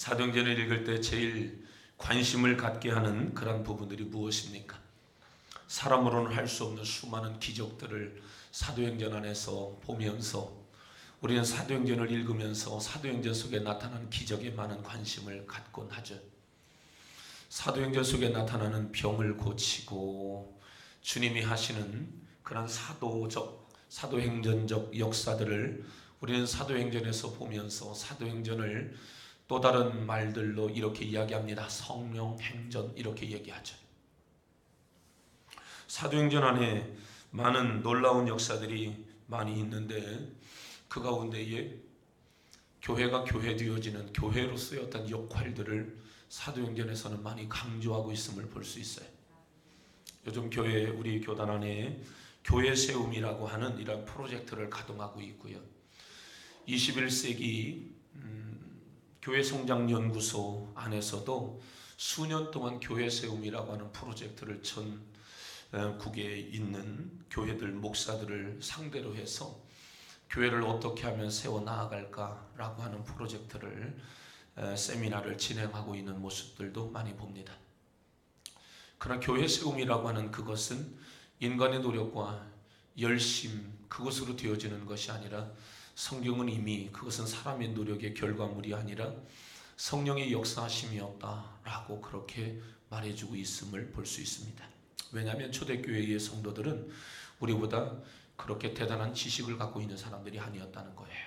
사도행전을 읽을 때 제일 관심을 갖게 하는 그런 부분들이 무엇입니까? 사람으로는 할 수 없는 수많은 기적들을 사도행전 안에서 보면서 우리는 사도행전을 읽으면서 사도행전 속에 나타난 기적에 많은 관심을 갖곤 하죠. 사도행전 속에 나타나는 병을 고치고 주님이 하시는 그런 사도행전적 역사들을 우리는 사도행전에서 보면서 사도행전을 또 다른 말들로 이렇게 이야기합니다. 성령 행전 이렇게 얘기하죠. 사도행전 안에 많은 놀라운 역사들이 많이 있는데 그 가운데에 교회가 교회되어지는 교회로서의 어떤 역할들을 사도행전에서는 많이 강조하고 있음을 볼 수 있어요. 요즘 교회 우리 교단 안에 교회 세움이라고 하는 이런 프로젝트를 가동하고 있고요. 21세기 교회 성장 연구소 안에서도 수년 동안 교회 세움이라고 하는 프로젝트를 전국에 있는 교회들 목사들을 상대로 해서 교회를 어떻게 하면 세워 나아갈까라고 하는 프로젝트를 세미나를 진행하고 있는 모습들도 많이 봅니다. 그러나 교회 세움이라고 하는 그것은 인간의 노력과 열심 그것으로 되어지는 것이 아니라 성경은 이미 그것은 사람의 노력의 결과물이 아니라 성령의 역사하심이었다라고 그렇게 말해주고 있음을 볼 수 있습니다. 왜냐하면 초대교회의 성도들은 우리보다 그렇게 대단한 지식을 갖고 있는 사람들이 아니었다는 거예요.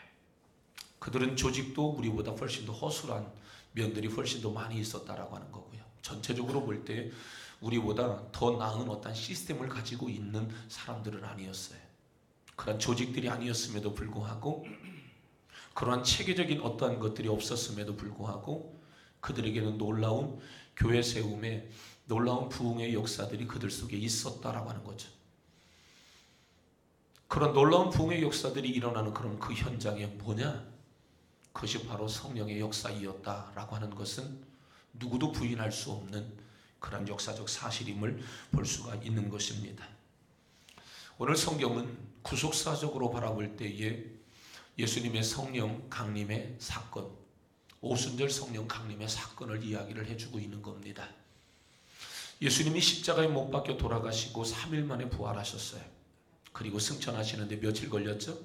그들은 조직도 우리보다 훨씬 더 허술한 면들이 훨씬 더 많이 있었다라고 하는 거고요. 전체적으로 볼 때 우리보다 더 나은 어떤 시스템을 가지고 있는 사람들은 아니었어요. 그런 조직들이 아니었음에도 불구하고 그러한 체계적인 어떠한 것들이 없었음에도 불구하고 그들에게는 놀라운 교회 세움의 놀라운 부흥의 역사들이 그들 속에 있었다라고 하는 거죠. 그런 놀라운 부흥의 역사들이 일어나는 그런 그 현장에 뭐냐? 그것이 바로 성령의 역사이었다라고 하는 것은 누구도 부인할 수 없는 그런 역사적 사실임을 볼 수가 있는 것입니다. 오늘 성경은 구속사적으로 바라볼 때에 예수님의 성령 강림의 사건, 오순절 성령 강림의 사건을 이야기를 해주고 있는 겁니다. 예수님이 십자가에 못 박혀 돌아가시고 3일 만에 부활하셨어요. 그리고 승천하시는데 며칠 걸렸죠?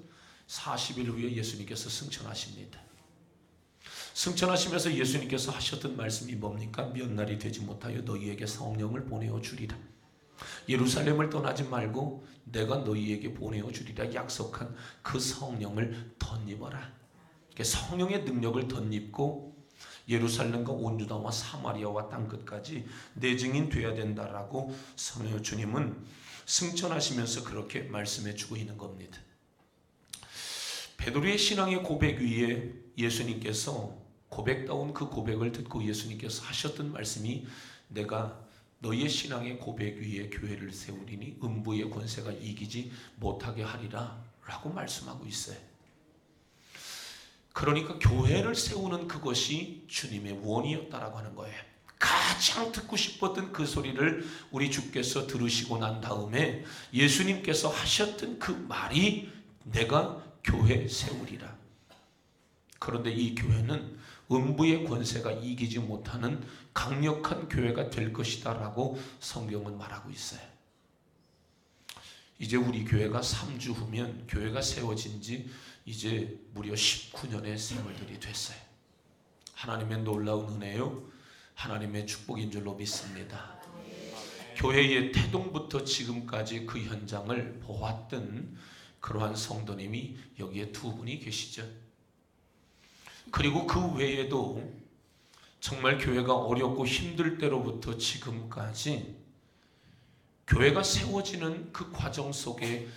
40일 후에 예수님께서 승천하십니다. 승천하시면서 예수님께서 하셨던 말씀이 뭡니까? 몇 날이 되지 못하여 너희에게 성령을 보내어 주리라. 예루살렘을 떠나지 말고 내가 너희에게 보내어 주리라 약속한 그 성령을 덧입어라. 성령의 능력을 덧입고 예루살렘과 온 유다와 사마리아와 땅끝까지 내 증인 되어야 된다라고 주님은 승천하시면서 그렇게 말씀해 주고 있는 겁니다. 베드로의 신앙의 고백 위에 예수님께서 고백다운 그 고백을 듣고 예수님께서 하셨던 말씀이 내가 너희의 신앙의 고백 위에 교회를 세우리니 음부의 권세가 이기지 못하게 하리라 라고 말씀하고 있어요. 그러니까 교회를 세우는 그것이 주님의 원이었다라고 하는 거예요. 가장 듣고 싶었던 그 소리를 우리 주께서 들으시고 난 다음에 예수님께서 하셨던 그 말이 내가 교회 세우리라. 그런데 이 교회는 음부의 권세가 이기지 못하는 강력한 교회가 될 것이다 라고 성경은 말하고 있어요. 이제 우리 교회가 3주 후면 교회가 세워진 지 이제 무려 19년의 세월들이 됐어요. 하나님의 놀라운 은혜요, 하나님의 축복인 줄로 믿습니다. 교회의 태동부터 지금까지 그 현장을 보았던 그러한 성도님이 여기에 두 분이 계시죠. 그리고 그 외에도 정말 교회가 어렵고 힘들 때로부터 지금까지 교회가 세워지는 그 과정 속에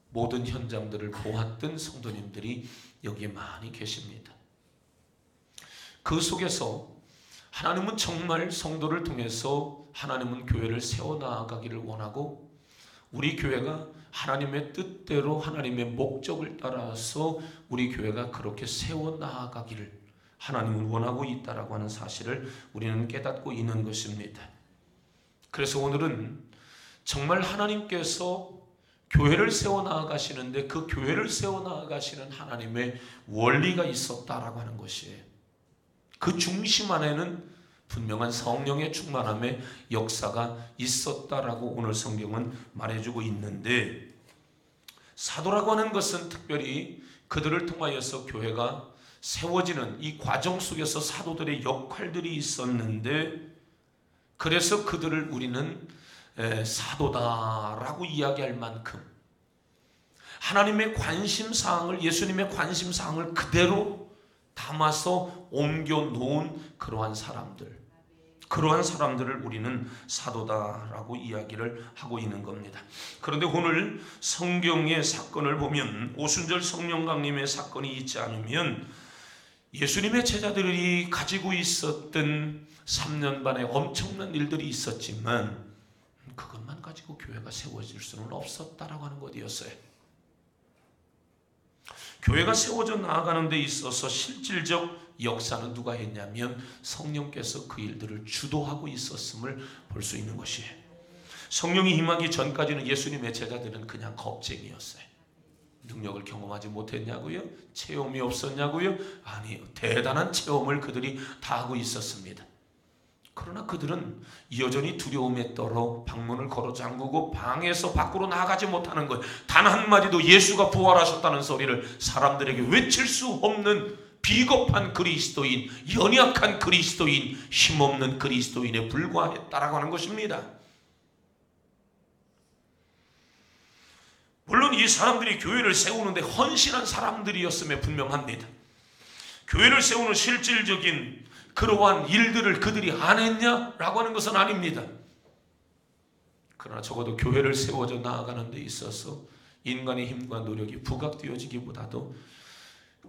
모든 현장들을 보았던 성도님들이 여기에 많이 계십니다. 그 속에서 하나님은 정말 성도를 통해서 하나님은 교회를 세워나가기를 원하고 우리 교회가 하나님의 뜻대로 하나님의 목적을 따라서 우리 교회가 그렇게 세워나가기를 하나님은 원하고 있다라고 하는 사실을 우리는 깨닫고 있는 것입니다. 그래서 오늘은 정말 하나님께서 교회를 세워나가시는데 그 교회를 세워나가시는 하나님의 원리가 있었다라고 하는 것이에요. 그 중심 안에는 분명한 성령의 충만함의 역사가 있었다라고 오늘 성경은 말해주고 있는데, 사도라고 하는 것은 특별히 그들을 통하여서 교회가 세워지는 이 과정 속에서 사도들의 역할들이 있었는데, 그래서 그들을 우리는 사도다라고 이야기할 만큼 하나님의 관심사항을, 예수님의 관심사항을 그대로 담아서 옮겨 놓은 그러한 사람들을 우리는 사도다라고 이야기를 하고 있는 겁니다. 그런데 오늘 성경의 사건을 보면 오순절 성령 강림의 사건이 있지 않으면 예수님의 제자들이 가지고 있었던 3년 반의 엄청난 일들이 있었지만 그것만 가지고 교회가 세워질 수는 없었다라고 하는 것이었어요. 교회가 세워져 나아가는 데 있어서 실질적 역사는 누가 했냐면 성령께서 그 일들을 주도하고 있었음을 볼 수 있는 것이에요. 성령이 임하기 전까지는 예수님의 제자들은 그냥 겁쟁이였어요. 능력을 경험하지 못했냐고요? 체험이 없었냐고요? 아니요. 대단한 체험을 그들이 다 하고 있었습니다. 그러나 그들은 여전히 두려움에 떨어 방문을 걸어 잠그고 방에서 밖으로 나가지 못하는 것, 단 한마디도 예수가 부활하셨다는 소리를 사람들에게 외칠 수 없는 비겁한 그리스도인, 연약한 그리스도인, 힘없는 그리스도인에 불과했다라고 하는 것입니다. 물론 이 사람들이 교회를 세우는데 헌신한 사람들이었음에 분명합니다. 교회를 세우는 실질적인 그러한 일들을 그들이 안 했냐라고 하는 것은 아닙니다. 그러나 적어도 교회를 세워져 나아가는 데 있어서 인간의 힘과 노력이 부각되어지기보다도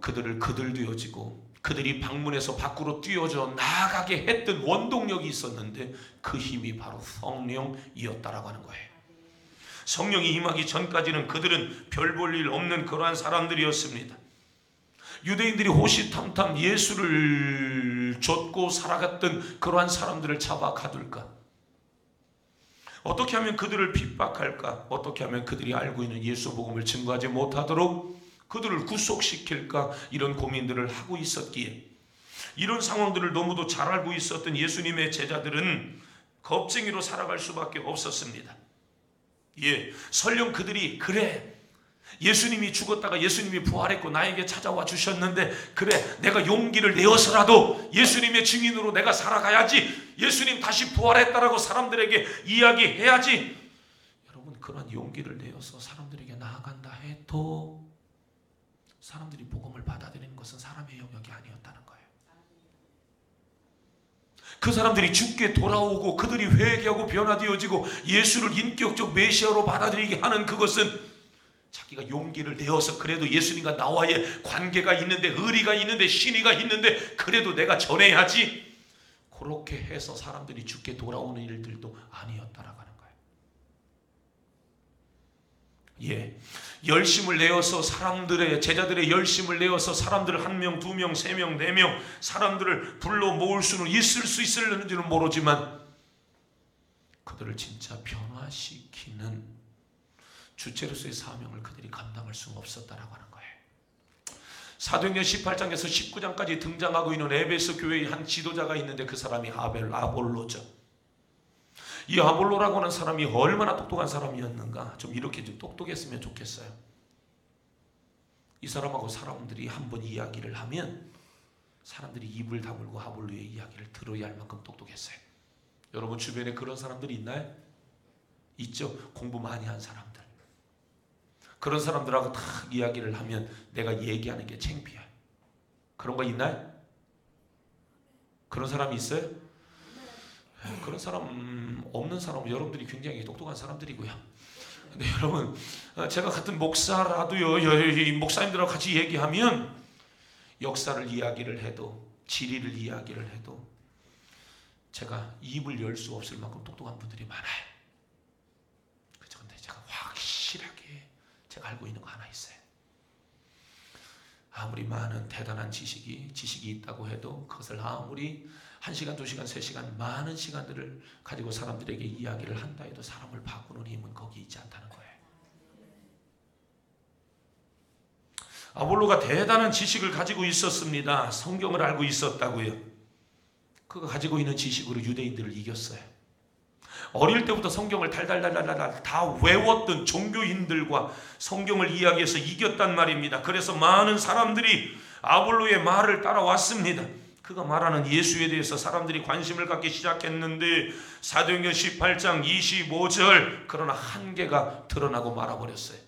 그들을 거들되어지고 그들이 방문에서 밖으로 뛰어져 나아가게 했던 원동력이 있었는데 그 힘이 바로 성령이었다라고 하는 거예요. 성령이 임하기 전까지는 그들은 별 볼 일 없는 그러한 사람들이었습니다. 유대인들이 호시탐탐 예수를 좇고 살아갔던 그러한 사람들을 잡아 가둘까? 어떻게 하면 그들을 핍박할까? 어떻게 하면 그들이 알고 있는 예수 복음을 증거하지 못하도록 그들을 구속시킬까? 이런 고민들을 하고 있었기에 이런 상황들을 너무도 잘 알고 있었던 예수님의 제자들은 겁쟁이로 살아갈 수밖에 없었습니다. 설령 그들이 그래 예수님이 죽었다가 예수님이 부활했고 나에게 찾아와 주셨는데 그래 내가 용기를 내어서라도 예수님의 증인으로 내가 살아가야지, 예수님 다시 부활했다라고 사람들에게 이야기해야지, 여러분 그런 용기를 내어서 사람들에게 나아간다 해도 사람들이 복음을 받아들이는 것은 사람의 영역이 아니었다는 거예요. 그 사람들이 주께 돌아오고 그들이 회개하고 변화되어지고 예수를 인격적 메시아로 받아들이게 하는 그것은 자기가 용기를 내어서 그래도 예수님과 나와의 관계가 있는데, 의리가 있는데, 신의가 있는데 그래도 내가 전해야지, 그렇게 해서 사람들이 주께 돌아오는 일들도 아니었다라고 하는 거예요. 열심을 내어서 사람들의, 제자들의 열심을 내어서 사람들을 1명, 2명, 3명, 4명 사람들을 불러 모을 수는 있을 수 있을는지는 모르지만 그들을 진짜 변화시키는 주체로서의 사명을 그들이 감당할 수 없었다라고 하는 거예요. 사도행전 18장에서 19장까지 등장하고 있는 에베소 교회의 한 지도자가 있는데 그 사람이 아볼로죠. 이 아볼로라고 하는 사람이 얼마나 똑똑한 사람이었는가, 좀 이렇게 좀 똑똑했으면 좋겠어요. 이 사람하고 사람들이 한번 이야기를 하면 사람들이 입을 다물고 아볼로의 이야기를 들어야 할 만큼 똑똑했어요. 여러분 주변에 그런 사람들이 있나요? 있죠. 공부 많이 한 사람들. 그런 사람들하고 딱 이야기를 하면 내가 얘기하는 게 창피해. 그런 거 있나요? 그런 사람이 있어요? 그런 사람 없는 사람은 여러분들이 굉장히 똑똑한 사람들이고요. 근데 여러분 제가 같은 목사라도요, 이 목사님들하고 같이 얘기하면 역사를 이야기를 해도 진리를 이야기를 해도 제가 입을 열 수 없을 만큼 똑똑한 분들이 많아요. 그렇죠. 근데 제가 확실하게 제가 알고 있는 거 하나 있어요. 아무리 많은 대단한 지식이 있다고 해도 그것을 아무리 1시간, 2시간, 3시간 많은 시간들을 가지고 사람들에게 이야기를 한다 해도 사람을 바꾸는 힘은 거기 있지 않다는 거예요. 아볼로가 대단한 지식을 가지고 있었습니다. 성경을 알고 있었다고요. 그가 가지고 있는 지식으로 유대인들을 이겼어요. 어릴 때부터 성경을 달달달달달 다 외웠던 종교인들과 성경을 이야기해서 이겼단 말입니다. 그래서 많은 사람들이 아볼로의 말을 따라왔습니다. 그가 말하는 예수에 대해서 사람들이 관심을 갖기 시작했는데 사도행전 18장 25절 그러나 한계가 드러나고 말아버렸어요.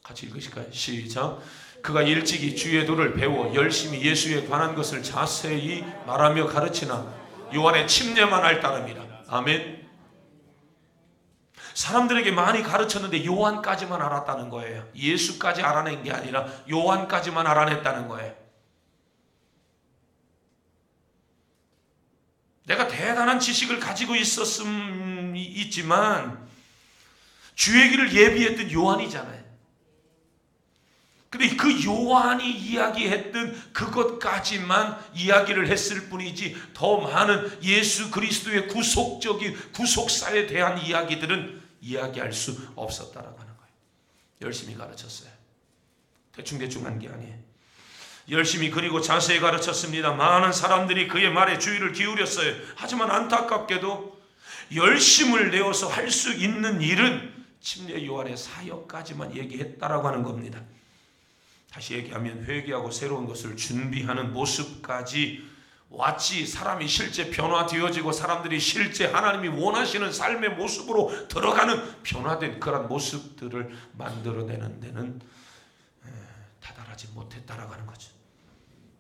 같이 읽으실까요? 시작. 그가 일찍이 주의 도를 배워 열심히 예수에 관한 것을 자세히 말하며 가르치나 요한의 침례만 할 따름이라. 아멘. 사람들에게 많이 가르쳤는데 요한까지만 알았다는 거예요. 예수까지 알아낸 게 아니라 요한까지만 알아냈다는 거예요. 내가 대단한 지식을 가지고 있지만 주의 길을 예비했던 요한이잖아요. 근데 그 요한이 이야기했던 그것까지만 이야기를 했을 뿐이지 더 많은 예수 그리스도의 구속적인 구속사에 대한 이야기들은 이야기할 수 없었다라고 하는 거예요. 열심히 가르쳤어요. 대충대충 한 게 아니에요. 열심히 그리고 자세히 가르쳤습니다. 많은 사람들이 그의 말에 주의를 기울였어요. 하지만 안타깝게도 열심을 내어서 할 수 있는 일은 침례 요한의 사역까지만 얘기했다라고 하는 겁니다. 다시 얘기하면 회개하고 새로운 것을 준비하는 모습까지 왔지 사람이 실제 변화되어지고 사람들이 실제 하나님이 원하시는 삶의 모습으로 들어가는 변화된 그런 모습들을 만들어내는 데는 다다르지 못했다라고 하는 거죠.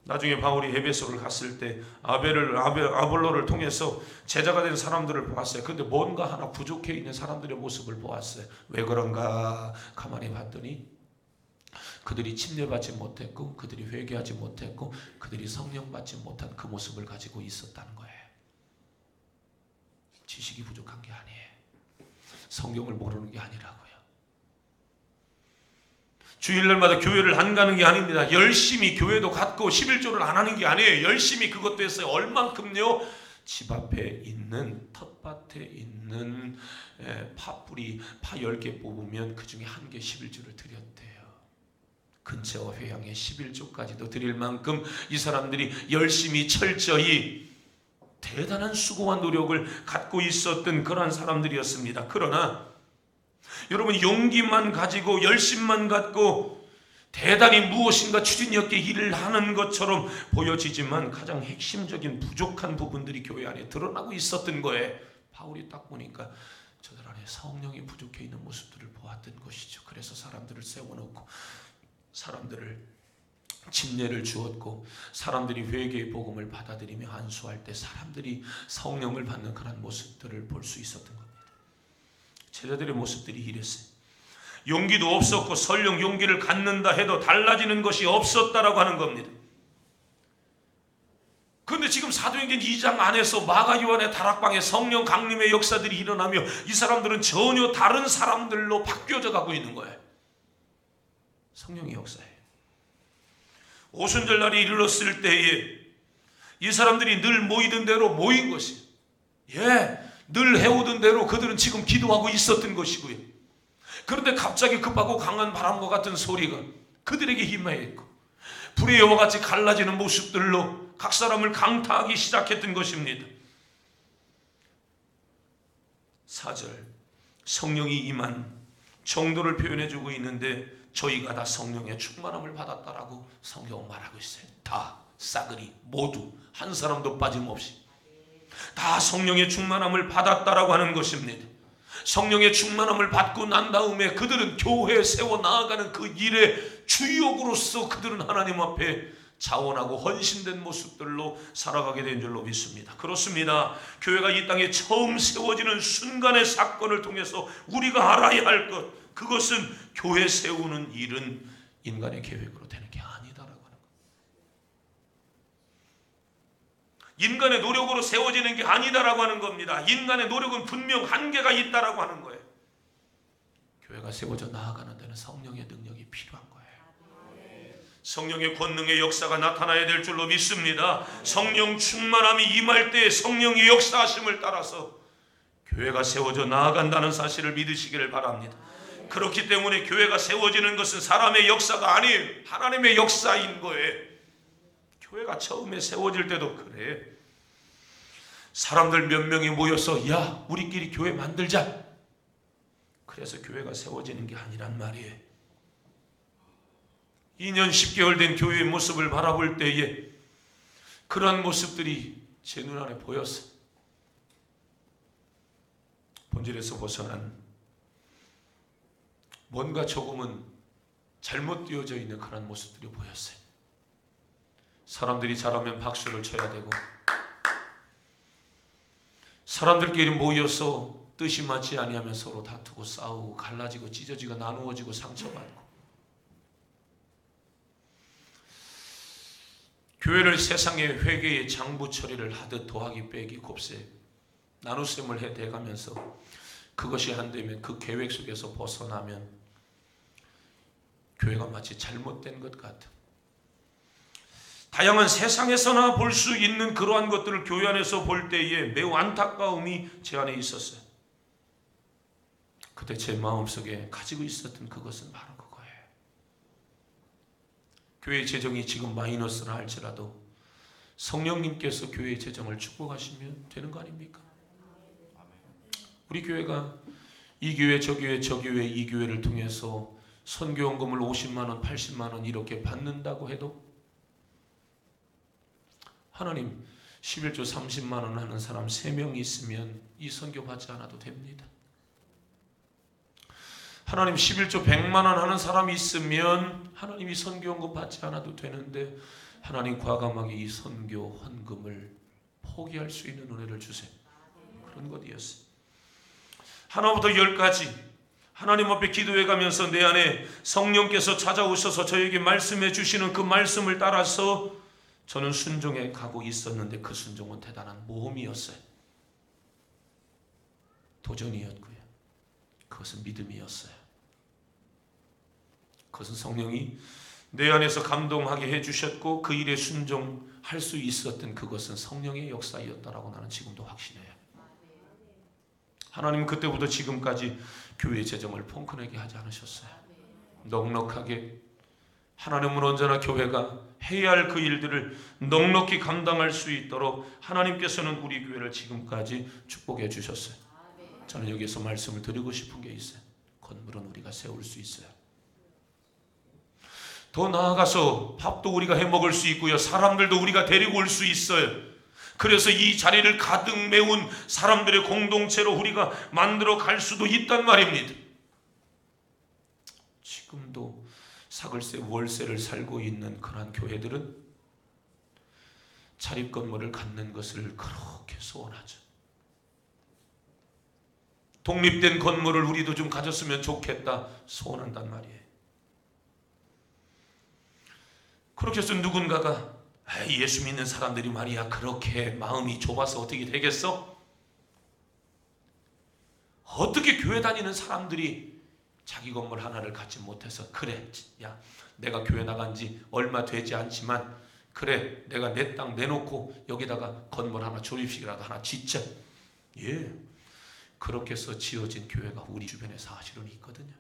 나중에 바울이 에베소를 갔을 때 아볼로를 통해서 제자가 된 사람들을 보았어요. 그런데 뭔가 하나 부족해 있는 사람들의 모습을 보았어요. 왜 그런가 가만히 봤더니 그들이 침례받지 못했고 그들이 회개하지 못했고 그들이 성령 받지 못한 그 모습을 가지고 있었다는 거예요. 지식이 부족한 게 아니에요. 성경을 모르는 게 아니라고요. 주일날마다 교회를 안 가는 게 아닙니다. 열심히 교회도 갔고 11조를 안 하는 게 아니에요. 열심히 그것도 했어요. 얼만큼요? 집 앞에 있는 텃밭에 있는 파뿌리 파 10개 뽑으면 그 중에 한 개 11조를 드렸대요. 근처 회양에 11조까지도 드릴 만큼 이 사람들이 열심히 철저히 대단한 수고와 노력을 갖고 있었던 그러한 사람들이었습니다. 그러나 여러분 용기만 가지고 열심만 갖고 대단히 무엇인가 추진력 있게 일을 하는 것처럼 보여지지만 가장 핵심적인 부족한 부분들이 교회 안에 드러나고 있었던 거예요. 바울이 딱 보니까 저들 안에 성령이 부족해 있는 모습들을 보았던 것이죠. 그래서 사람들을 세워놓고 사람들을 침례를 주었고 사람들이 회개의 복음을 받아들이며 안수할 때 사람들이 성령을 받는 그런 모습들을 볼 수 있었던 겁니다. 제자들의 모습들이 이랬어요. 용기도 없었고 설령 용기를 갖는다 해도 달라지는 것이 없었다라고 하는 겁니다. 그런데 지금 사도행전 2장 안에서 마가 요한의 다락방에 성령 강림의 역사들이 일어나며 이 사람들은 전혀 다른 사람들로 바뀌어져 가고 있는 거예요. 성령의 역사예요. 오순절날이 이르렀을 때에 이 사람들이 늘 모이던 대로 모인 것이 늘 해오던 대로 그들은 지금 기도하고 있었던 것이고요. 그런데 갑자기 급하고 강한 바람과 같은 소리가 그들에게 임하였고 불의 여와 같이 갈라지는 모습들로 각 사람을 강타하기 시작했던 것입니다. 4절 성령이 임한 정도를 표현해주고 있는데 저희가 다 성령의 충만함을 받았다라고 성경은 말하고 있어요. 다 싸그리 모두 한 사람도 빠짐없이 다 성령의 충만함을 받았다라고 하는 것입니다. 성령의 충만함을 받고 난 다음에 그들은 교회에 세워 나아가는 그 일의 주역으로서 그들은 하나님 앞에 자원하고 헌신된 모습들로 살아가게 된 줄로 믿습니다. 그렇습니다. 교회가 이 땅에 처음 세워지는 순간의 사건을 통해서 우리가 알아야 할 것, 그것은 교회 세우는 일은 인간의 계획으로 되는 게 아니다라고 하는 것. 인간의 노력으로 세워지는 게 아니다라고 하는 겁니다. 인간의 노력은 분명 한계가 있다라고 하는 거예요. 교회가 세워져 나아가는 데는 성령의 능력이 필요한 거예요. 성령의 권능의 역사가 나타나야 될 줄로 믿습니다. 성령 충만함이 임할 때 성령의 역사하심을 따라서 교회가 세워져 나아간다는 사실을 믿으시기를 바랍니다. 그렇기 때문에 교회가 세워지는 것은 사람의 역사가 아니에요. 하나님의 역사인 거예요. 교회가 처음에 세워질 때도 그래. 사람들 몇 명이 모여서 야 우리끼리 교회 만들자. 그래서 교회가 세워지는 게 아니란 말이에요. 2년 10개월 된 교회의 모습을 바라볼 때에 그러한 모습들이 제 눈안에 보였어. 본질에서 벗어난 뭔가 조금은 잘못되어져 있는 그런 모습들이 보였어요. 사람들이 잘하면 박수를 쳐야 되고, 사람들끼리 모여서 뜻이 맞지 아니하면 서로 다투고 싸우고 갈라지고 찢어지고 나누어지고 상처받고, 교회를 세상의 회개의 장부 처리를 하듯 더하기 빼기 곱셈 나눗셈을 해대가면서 그것이 안 되면 그 계획 속에서 벗어나면 교회가 마치 잘못된 것 같아. 다양한 세상에서나 볼 수 있는 그러한 것들을 교회 안에서 볼 때에 매우 안타까움이 제 안에 있었어요. 그때 제 마음속에 가지고 있었던 그것은 바로 그거예요. 교회의 재정이 지금 마이너스라 할지라도 성령님께서 교회의 재정을 축복하시면 되는 거 아닙니까? 우리 교회가 이 교회 저 교회 저 교회 이 교회를 통해서 선교원금을 50만 원 80만 원 이렇게 받는다고 해도 하나님 11조 30만 원 하는 사람 3명이 있으면 이 선교 받지 않아도 됩니다. 하나님 11조 100만 원 하는 사람이 있으면 하나님이 선교원금 받지 않아도 되는데 하나님 과감하게 이 선교 헌금을 포기할 수 있는 은혜를 주세요. 그런 것이었어요. 하나부터 10까지 하나님 앞에 기도해 가면서 내 안에 성령께서 찾아오셔서 저에게 말씀해 주시는 그 말씀을 따라서 저는 순종해 가고 있었는데 그 순종은 대단한 모험이었어요. 도전이었고요. 그것은 믿음이었어요. 그것은 성령이 내 안에서 감동하게 해주셨고 그 일에 순종할 수 있었던 그것은 성령의 역사였다라고 나는 지금도 확신해요. 하나님은 그때부터 지금까지 교회의 재정을 펑크내게 하지 않으셨어요. 넉넉하게 하나님은 언제나 교회가 해야 할 그 일들을 넉넉히 감당할 수 있도록 하나님께서는 우리 교회를 지금까지 축복해 주셨어요. 저는 여기서 말씀을 드리고 싶은 게 있어요. 건물은 우리가 세울 수 있어요. 더 나아가서 밥도 우리가 해 먹을 수 있고요. 사람들도 우리가 데리고 올 수 있어요. 그래서 이 자리를 가득 메운 사람들의 공동체로 우리가 만들어 갈 수도 있단 말입니다. 지금도 사글세 월세를 살고 있는 그러한 교회들은 자립 건물을 갖는 것을 그렇게 소원하죠. 독립된 건물을 우리도 좀 가졌으면 좋겠다 소원한단 말이에요. 그렇게 해서 누군가가 예수 믿는 사람들이 말이야 그렇게 마음이 좁아서 어떻게 되겠어? 어떻게 교회 다니는 사람들이 자기 건물 하나를 갖지 못해서 그래 야 내가 교회 나간 지 얼마 되지 않지만 그래 내가 내 땅 내놓고 여기다가 건물 하나 조립식이라도 하나 짓자. 예, 그렇게 해서 지어진 교회가 우리 주변에 사실은 있거든요.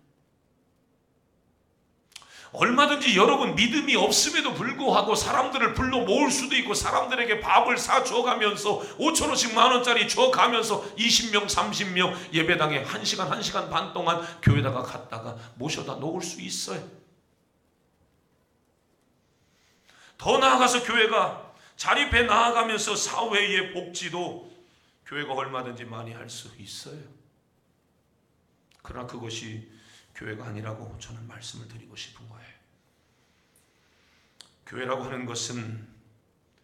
얼마든지 여러분 믿음이 없음에도 불구하고 사람들을 불러 모을 수도 있고 사람들에게 밥을 사줘가면서 5,000원씩 만원짜리 줘가면서 20명 30명 예배당에 1시간 1시간 반 동안 교회다가 갔다가 모셔다 놓을 수 있어요. 더 나아가서 교회가 자립해 나아가면서 사회의 복지도 교회가 얼마든지 많이 할 수 있어요. 그러나 그것이 교회가 아니라고 저는 말씀을 드리고 싶은 거예요. 교회라고 하는 것은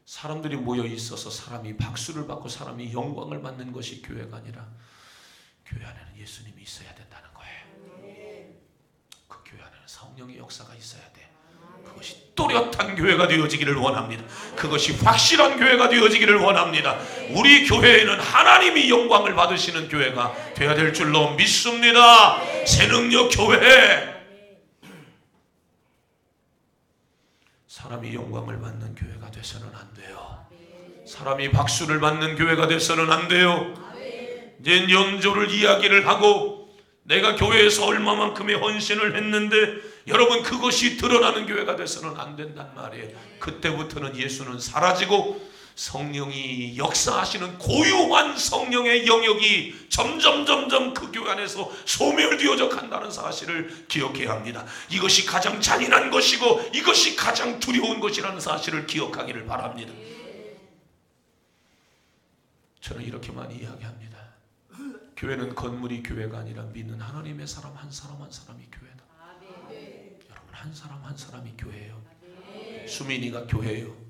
사람들이 모여 있어서 사람이 박수를 받고 사람이 영광을 받는 것이 교회가 아니라 교회 안에는 예수님이 있어야 된다는 거예요. 그 교회 안에는 성령의 역사가 있어야 돼. 그것이 또렷한 교회가 되어지기를 원합니다. 그것이 확실한 교회가 되어지기를 원합니다. 우리 교회에는 하나님이 영광을 받으시는 교회가 되어야 될 줄로 믿습니다. 새능력 교회. 사람이 영광을 받는 교회가 돼서는 안 돼요. 사람이 박수를 받는 교회가 돼서는 안 돼요. 내 연조를 이야기를 하고 내가 교회에서 얼마만큼의 헌신을 했는데 여러분, 그것이 드러나는 교회가 돼서는 안 된단 말이에요. 그때부터는 예수는 사라지고 성령이 역사하시는 고유한 성령의 영역이 점점 그 교회 안에서 소멸되어져 간다는 사실을 기억해야 합니다. 이것이 가장 잔인한 것이고 이것이 가장 두려운 것이라는 사실을 기억하기를 바랍니다. 저는 이렇게 많이 이야기합니다. 교회는 건물이 교회가 아니라 믿는 하나님의 사람 한 사람 한 사람이 교회다. 여러분, 한 사람 한 사람이 교회예요. 수민이가 교회예요.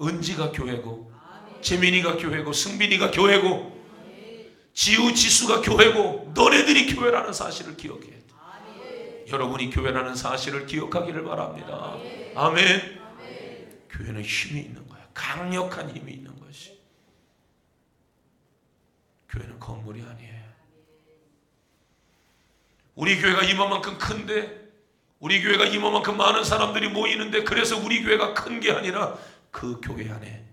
은지가 교회고, 재민이가 교회고, 승빈이가 교회고, 지우, 지수가 교회고, 너네들이 교회라는 사실을 기억해야 돼. 여러분이 교회라는 사실을 기억하기를 바랍니다. 아멘. 교회는 힘이 있는 거야. 강력한 힘이 있는 것이. 교회는 건물이 아니에요. 우리 교회가 이만큼 큰데, 우리 교회가 이만큼 많은 사람들이 모이는데, 그래서 우리 교회가 큰 게 아니라 그 교회 안에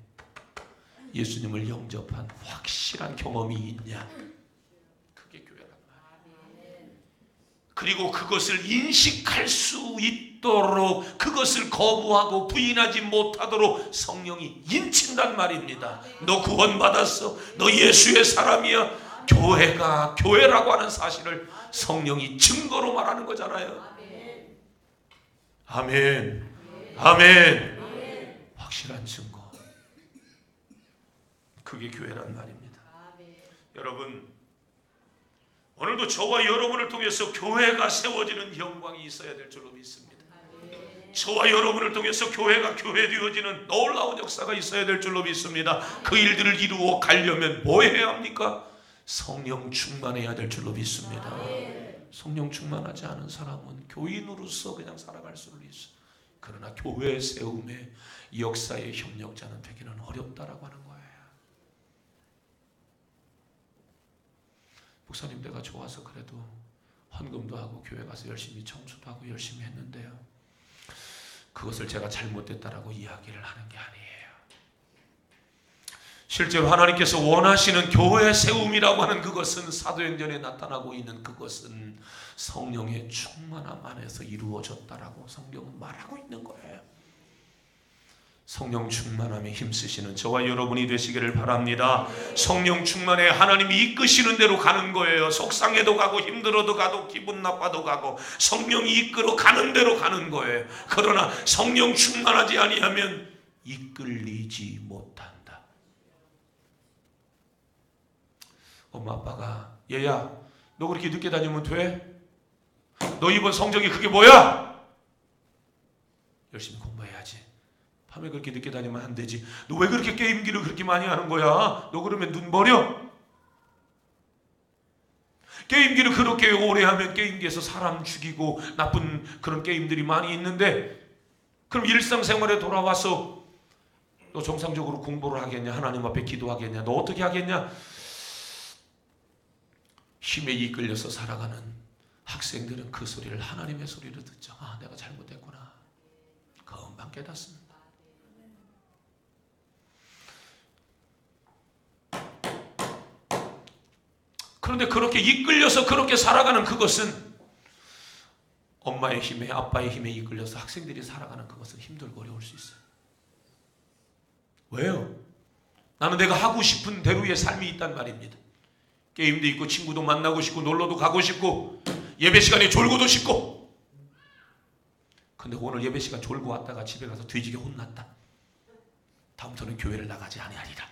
예수님을 영접한 확실한 경험이 있냐, 그게 교회란 말이에요. 그리고 그것을 인식할 수 있도록, 그것을 거부하고 부인하지 못하도록 성령이 인친단 말입니다. 너 구원받았어, 너 예수의 사람이야, 교회가 교회라고 하는 사실을 성령이 증거로 말하는 거잖아요. 아멘. 아멘. 확실한 증거, 그게 교회란 말입니다. 여러분, 오늘도 저와 여러분을 통해서 교회가 세워지는 영광이 있어야 될 줄로 믿습니다. 저와 여러분을 통해서 교회가 교회되어지는 놀라운 역사가 있어야 될 줄로 믿습니다. 그 일들을 이루어 가려면 뭐 해야 합니까? 성령 충만해야 될 줄로 믿습니다. 성령 충만하지 않은 사람은 교인으로서 그냥 살아갈 수는 있어. 그러나 교회 세움에 역사의 협력자는 되기는 어렵다라고 하는 거예요. 목사님, 내가 좋아서 그래도 헌금도 하고 교회 가서 열심히 청소도 하고 열심히 했는데요, 그것을 제가 잘못됐다라고 이야기를 하는 게 아니에요. 실제로 하나님께서 원하시는 교회 세움이라고 하는 그것은, 사도행전에 나타나고 있는 그것은 성령의 충만함 안에서 이루어졌다라고 성경은 말하고 있는 거예요. 성령 충만함에 힘쓰시는 저와 여러분이 되시기를 바랍니다. 성령 충만해 하나님이 이끄시는 대로 가는 거예요. 속상해도 가고 힘들어도 가도 기분 나빠도 가고 성령이 이끌어 가는 대로 가는 거예요. 그러나 성령 충만하지 아니하면 이끌리지 못한다. 엄마 아빠가, 얘야 너 그렇게 늦게 다니면 돼? 너 이번 성적이 그게 뭐야? 열심히 공부해야지. 밤에 그렇게 늦게 다니면 안 되지. 너 왜 그렇게 게임기를 그렇게 많이 하는 거야? 너 그러면 눈 버려? 게임기를 그렇게 오래 하면 게임기에서 사람 죽이고 나쁜 그런 게임들이 많이 있는데, 그럼 일상생활에 돌아와서 너 정상적으로 공부를 하겠냐? 하나님 앞에 기도하겠냐? 너 어떻게 하겠냐? 힘에 이끌려서 살아가는 학생들은 그 소리를, 하나님의 소리를 듣죠. 아, 내가 잘못했구나. 금방 깨닫습니다. 그런데 그렇게 이끌려서 그렇게 살아가는 그것은, 엄마의 힘에, 아빠의 힘에 이끌려서 학생들이 살아가는 그것은 힘들고 어려울 수 있어요. 왜요? 나는 내가 하고 싶은 대로의 삶이 있단 말입니다. 게임도 있고 친구도 만나고 싶고 놀러도 가고 싶고 예배 시간에 졸고도 싶고. 근데 오늘 예배 시간 졸고 왔다가 집에 가서 뒤지게 혼났다. 다음부터는 교회를 나가지 아니하리라.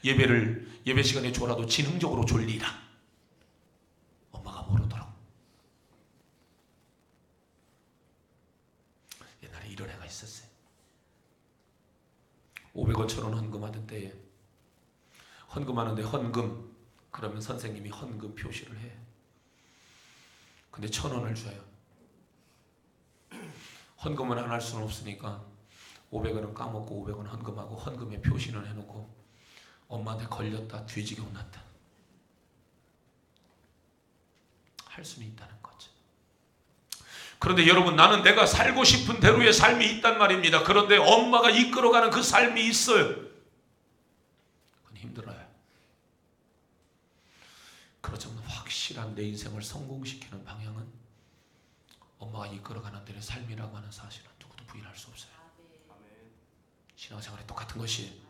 예배 시간에 졸아도 지능적으로 졸리라. 엄마가 모르도록. 옛날에 이런 애가 있었어요. 500원, 1000원 헌금하던 때에, 헌금하는데 헌금 그러면 선생님이 헌금 표시를 해. 근데 1000원을 줘요. 헌금은 안 할 수는 없으니까 500원은 까먹고 500원 헌금하고 헌금에 표시는 해놓고 엄마한테 걸렸다, 뒤지게 혼났다. 할 수는 있다는 거죠. 그런데 여러분, 나는 내가 살고 싶은 대로의 삶이 있단 말입니다. 그런데 엄마가 이끌어가는 그 삶이 있어요. 그건 힘들어요. 그렇지만 확실한 내 인생을 성공시키는 방향은 엄마가 이끌어가는 대로 삶이라고 하는 사실은 누구도 부인할 수 없어요. 신앙생활에 똑같은 것이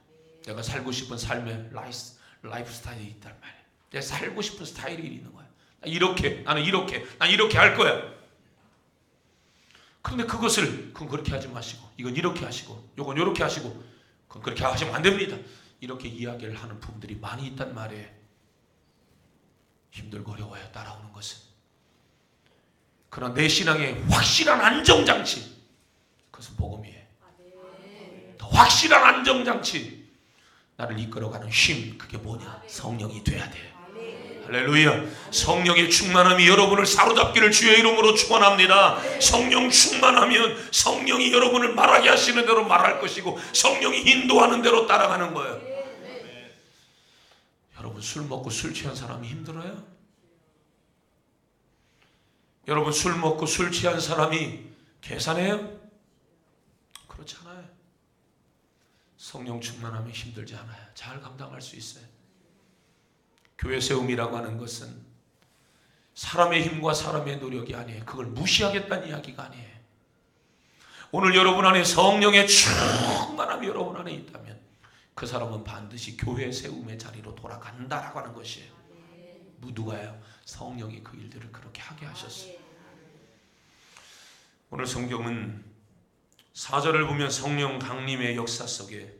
내가 살고 싶은 삶의 라이프 스타일이 있단 말이에요. 내가 살고 싶은 스타일이 있는 거야. 나는 이렇게 할 거야. 그런데 그건 그렇게 하지 마시고, 이건 이렇게 하시고, 이건 이렇게 하시고, 그건 그렇게 하시면 안 됩니다. 이렇게 이야기를 하는 부분들이 많이 있단 말이에요. 힘들고 어려워요, 따라오는 것은. 그러나 내 신앙의 확실한 안정장치, 그것은 복음이에요. 더 확실한 안정장치, 나를 이끌어가는 힘, 그게 뭐냐? 성령이 돼야 돼요. 할렐루야. 성령의 충만함이 여러분을 사로잡기를 주의 이름으로 축원합니다. 성령 충만하면 성령이 여러분을 말하게 하시는 대로 말할 것이고, 성령이 인도하는 대로 따라가는 거예요. 여러분, 술 먹고 술 취한 사람이 힘들어요? 여러분, 술 먹고 술 취한 사람이 계산해요? 그렇지 않아요. 성령 충만하면 힘들지 않아요. 잘 감당할 수 있어요. 교회 세움이라고 하는 것은 사람의 힘과 사람의 노력이 아니에요. 그걸 무시하겠다는 이야기가 아니에요. 오늘 여러분 안에 성령의 충만함이 여러분 안에 있다면 그 사람은 반드시 교회 세움의 자리로 돌아간다라고 하는 것이에요. 누가요? 성령이 그 일들을 그렇게 하게 하셨어요. 오늘 성경은 4절을 보면 성령 강림의 역사 속에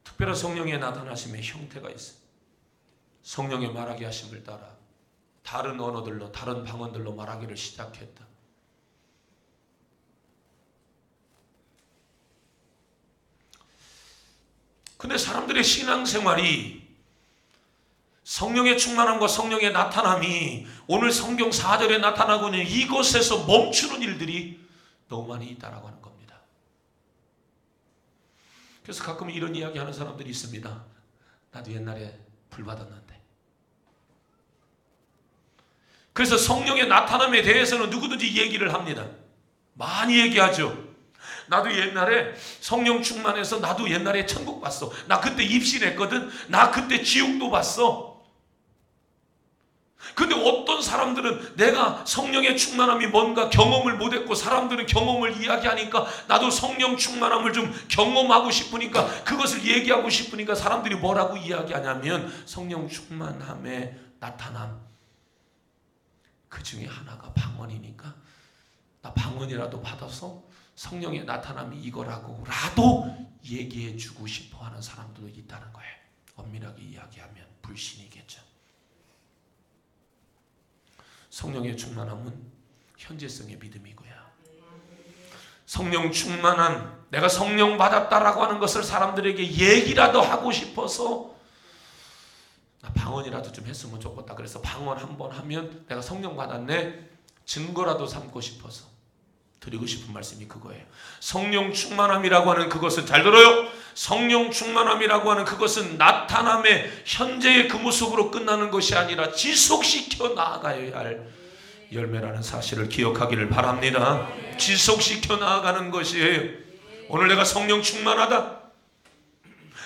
특별한 성령의 나타나심의 형태가 있어요. 성령의 말하게 하심을 따라 다른 언어들로, 다른 방언들로 말하기를 시작했다. 근데 사람들의 신앙생활이 성령의 충만함과 성령의 나타남이 오늘 성경 4절에 나타나고 있는 이곳에서 멈추는 일들이 너무 많이 있다라고 하는 겁니다. 그래서 가끔 이런 이야기 하는 사람들이 있습니다. 나도 옛날에 불 받았는데. 그래서 성령의 나타남에 대해서는 누구든지 얘기를 합니다. 많이 얘기하죠. 나도 옛날에 성령 충만해서 나도 옛날에 천국 봤어. 나 그때 입신했거든. 나 그때 지옥도 봤어. 근데 어떤 사람들은 내가 성령의 충만함이 뭔가 경험을 못했고 사람들은 경험을 이야기하니까 나도 성령 충만함을 좀 경험하고 싶으니까 그것을 얘기하고 싶으니까 사람들이 뭐라고 이야기하냐면 성령 충만함의 나타남, 그 중에 하나가 방언이니까 나 방언이라도 받아서 성령의 나타남이 이거라고라도 얘기해 주고 싶어 하는 사람들도 있다는 거예요. 엄밀하게 이야기하면 불신이겠죠. 성령의 충만함은 현재성의 믿음이고요. 성령 충만한, 내가 성령 받았다라고 하는 것을 사람들에게 얘기라도 하고 싶어서 나 방언이라도 좀 했으면 좋겠다. 그래서 방언 한번 하면 내가 성령 받았네 증거라도 삼고 싶어서 드리고 싶은 말씀이 그거예요. 성령 충만함이라고 하는 그것은, 잘 들어요, 성령 충만함이라고 하는 그것은 나타남의 현재의 그 모습으로 끝나는 것이 아니라 지속시켜 나아가야 할 열매라는 사실을 기억하기를 바랍니다. 지속시켜 나아가는 것이에요. 오늘 내가 성령 충만하다,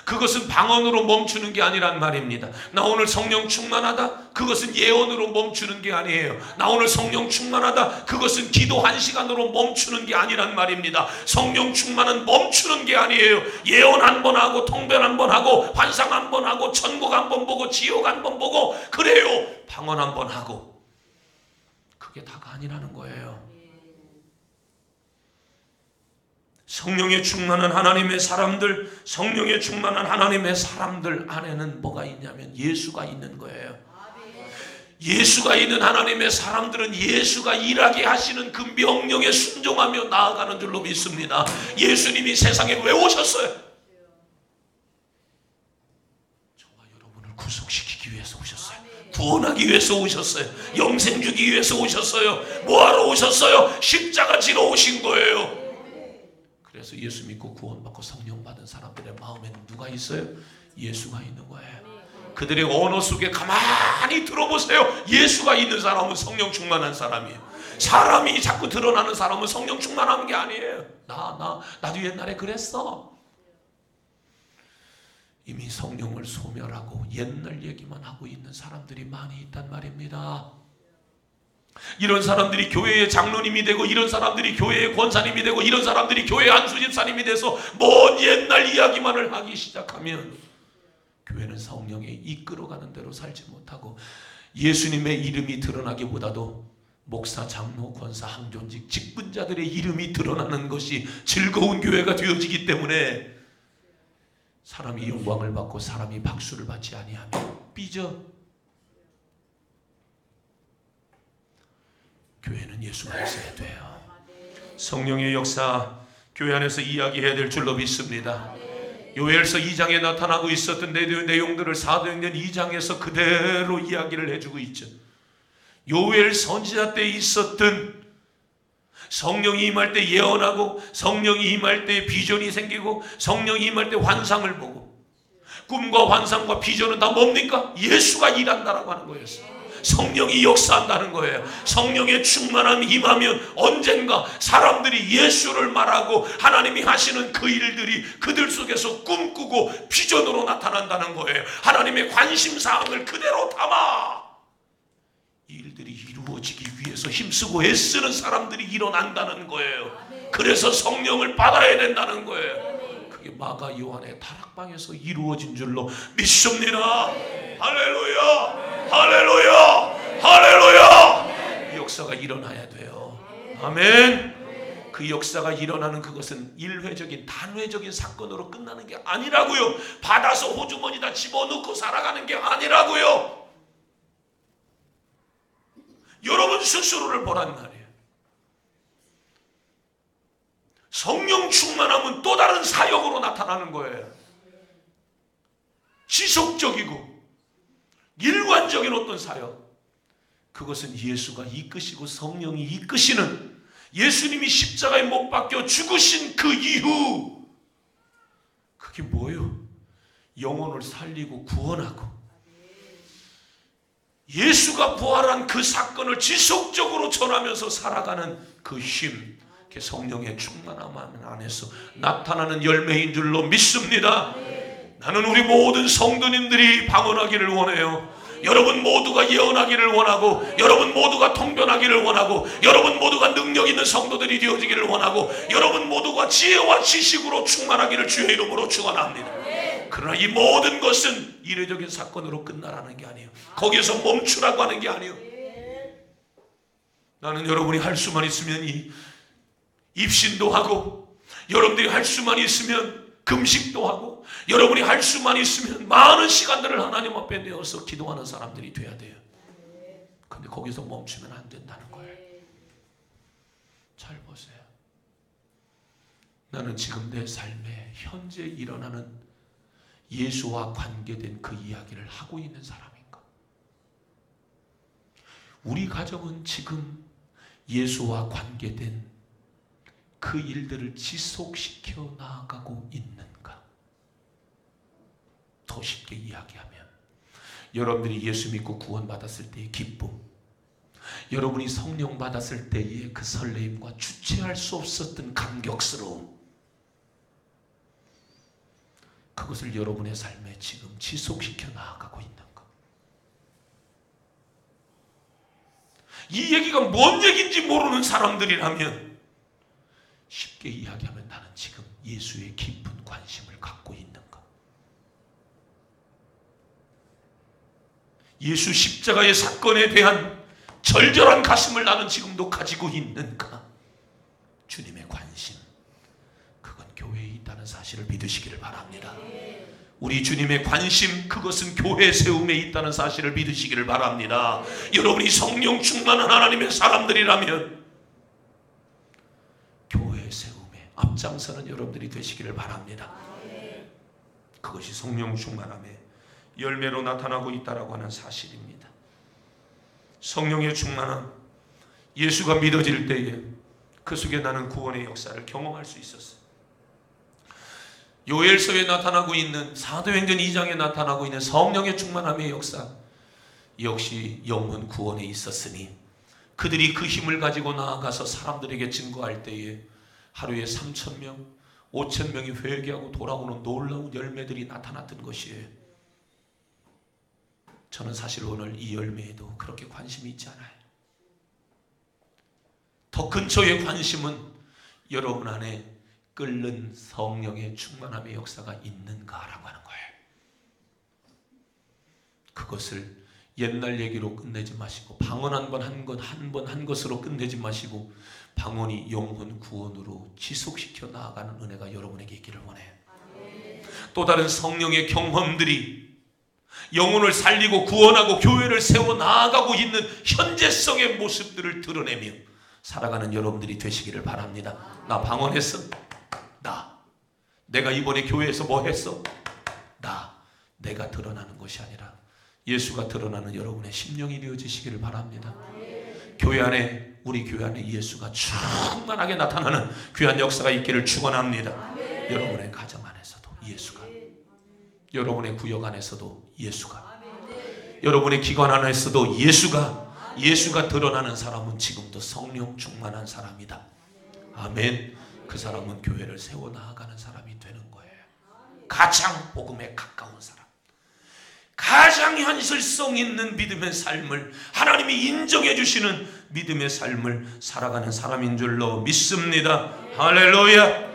그것은 방언으로 멈추는 게 아니란 말입니다. 나 오늘 성령 충만하다, 그것은 예언으로 멈추는 게 아니에요. 나 오늘 성령 충만하다, 그것은 기도 1시간으로 멈추는 게 아니란 말입니다. 성령 충만은 멈추는 게 아니에요. 예언 한 번 하고 통변 한 번 하고 환상 한 번 하고 천국 한 번 보고 지옥 한 번 보고 그래요. 방언 한 번 하고 그게 다가 아니라는 거예요. 성령에 충만한 하나님의 사람들, 성령에 충만한 하나님의 사람들 안에는 뭐가 있냐면 예수가 있는 거예요. 예수가 있는 하나님의 사람들은 예수가 일하게 하시는 그 명령에 순종하며 나아가는 줄로 믿습니다. 예수님이 세상에 왜 오셨어요? 저와 여러분을 구속시키기 위해서 오셨어요. 구원하기 위해서 오셨어요. 영생 주기 위해서 오셨어요. 뭐하러 오셨어요? 십자가 지러 오신 거예요. 그래서 예수 믿고 구원받고 성령 받은 사람들의 마음에는 누가 있어요? 예수가 있는 거예요. 그들의 언어 속에 가만히 들어보세요. 예수가 있는 사람은 성령 충만한 사람이에요. 사람이 자꾸 드러나는 사람은 성령 충만한 게 아니에요. 나도 옛날에 그랬어. 이미 성령을 소멸하고 옛날 얘기만 하고 있는 사람들이 많이 있단 말입니다. 이런 사람들이 교회의 장로님이 되고, 이런 사람들이 교회의 권사님이 되고, 이런 사람들이 교회의 안수집사님이 돼서 먼 옛날 이야기만을 하기 시작하면 교회는 성령에 이끌어가는 대로 살지 못하고, 예수님의 이름이 드러나기보다도 목사, 장로, 권사, 항존직, 직분자들의 이름이 드러나는 것이 즐거운 교회가 되어지기 때문에 사람이 영광을 받고 사람이 박수를 받지 아니하면 삐져. 교회는 예수가 있어야 돼요. 성령의 역사, 교회 안에서 이야기해야 될 줄로 믿습니다. 요엘서 2장에 나타나고 있었던 내용들을 사도행전 2장에서 그대로 이야기를 해주고 있죠. 요엘 선지자 때 있었던 성령이 임할 때 예언하고, 성령이 임할 때 비전이 생기고, 성령이 임할 때 환상을 보고, 꿈과 환상과 비전은 다 뭡니까? 예수가 일한다라고 하는 거였어요. 성령이 역사한다는 거예요. 성령의 충만함이 임하면 언젠가 사람들이 예수를 말하고 하나님이 하시는 그 일들이 그들 속에서 꿈꾸고 비전으로 나타난다는 거예요. 하나님의 관심사항을 그대로 담아 이 일들이 이루어지기 위해서 힘쓰고 애쓰는 사람들이 일어난다는 거예요. 그래서 성령을 받아야 된다는 거예요. 그게 마가 요한의 다락방에서 이루어진 줄로 믿습니다. 할렐루야! 할렐루야! 할렐루야! 이 역사가 일어나야 돼요. 아멘. 그 역사가 일어나는 그것은 일회적인 단회적인 사건으로 끝나는 게 아니라고요. 받아서 호주머니다 집어넣고 살아가는 게 아니라고요. 여러분 스스로를 보란 말이에요. 성령 충만함은 또 다른 사역으로 나타나는 거예요. 지속적이고 일관적인 어떤 사역, 그것은 예수가 이끄시고 성령이 이끄시는, 예수님이 십자가에 못 박혀 죽으신 그 이후, 그게 뭐예요? 영혼을 살리고 구원하고 예수가 부활한 그 사건을 지속적으로 전하면서 살아가는 그 힘, 그게 성령의 충만함 안에서 나타나는 열매인 줄로 믿습니다. 나는 우리 모든 성도님들이 방언하기를 원해요. 여러분 모두가 예언하기를 원하고, 여러분 모두가 통변하기를 원하고, 여러분 모두가 능력 있는 성도들이 되어지기를 원하고, 여러분 모두가 지혜와 지식으로 충만하기를 주의 이름으로 축원합니다. 그러나 이 모든 것은 이례적인 사건으로 끝나라는 게 아니에요. 거기에서 멈추라고 하는 게 아니에요. 나는 여러분이 할 수만 있으면 입신도 하고, 여러분들이 할 수만 있으면 금식도 하고, 여러분이 할 수만 있으면 많은 시간들을 하나님 앞에 내어서 기도하는 사람들이 돼야 돼요. 근데 거기서 멈추면 안 된다는 거예요. 잘 보세요. 나는 지금 내 삶에 현재 일어나는 예수와 관계된 그 이야기를 하고 있는 사람인가? 우리 가정은 지금 예수와 관계된 그 일들을 지속시켜 나아가고 있는가? 더 쉽게 이야기하면, 여러분들이 예수 믿고 구원받았을 때의 기쁨, 여러분이 성령 받았을 때의 그 설레임과 주체할 수 없었던 감격스러움, 그것을 여러분의 삶에 지금 지속시켜 나아가고 있는가? 이 얘기가 뭔 얘기인지 모르는 사람들이라면 쉽게 이야기하면, 나는 지금 예수의 깊은 관심을 갖고 있는가? 예수 십자가의 사건에 대한 절절한 가슴을 나는 지금도 가지고 있는가? 주님의 관심, 그건 교회에 있다는 사실을 믿으시기를 바랍니다. 우리 주님의 관심, 그것은 교회 세움에 있다는 사실을 믿으시기를 바랍니다. 여러분이 성령 충만한 하나님의 사람들이라면 교회 세움에 앞장서는 여러분들이 되시기를 바랍니다. 그것이 성령 충만함의 열매로 나타나고 있다라고 하는 사실입니다. 성령의 충만함, 예수가 믿어질 때에 그 속에 나는 구원의 역사를 경험할 수 있었어요. 요엘서에 나타나고 있는, 사도행전 2장에 나타나고 있는 성령의 충만함의 역사, 역시 영혼 구원에 있었으니 그들이 그 힘을 가지고 나아가서 사람들에게 증거할 때에 하루에 3,000명, 5,000명이 회개하고 돌아오는 놀라운 열매들이 나타났던 것이에요. 저는 사실 오늘 이 열매에도 그렇게 관심이 있지 않아요. 더 근처의 관심은 여러분 안에 끓는 성령의 충만함의 역사가 있는가라고 하는 거예요. 그것을 옛날 얘기로 끝내지 마시고, 방언 한 번 한 것으로 끝내지 마시고, 방언이 영혼 구원으로 지속시켜 나아가는 은혜가 여러분에게 있기를 원해요. 또 다른 성령의 경험들이 영혼을 살리고 구원하고 교회를 세워 나아가고 있는 현재성의 모습들을 드러내며 살아가는 여러분들이 되시기를 바랍니다. 나 방언했어? 내가 이번에 교회에서 뭐 했어? 내가 드러나는 것이 아니라 예수가 드러나는 여러분의 심령이 되어지시기를 바랍니다. 교회 안에, 우리 교회 안에 예수가 충만하게 나타나는 귀한 역사가 있기를 축원합니다. 여러분의 가정 안에서도 예수가, 여러분의 구역 안에서도 예수가, 여러분의 기관 안에서도 예수가 드러나는 사람은 지금도 성령 충만한 사람이다. 아멘. 그 사람은 교회를 세워 나아가는 사람이 되는 거예요. 가장 복음에 가까운 사람, 가장 현실성 있는 믿음의 삶을 하나님이 인정해 주시는 믿음의 삶을 살아가는 사람인 줄로 믿습니다. 할렐루야.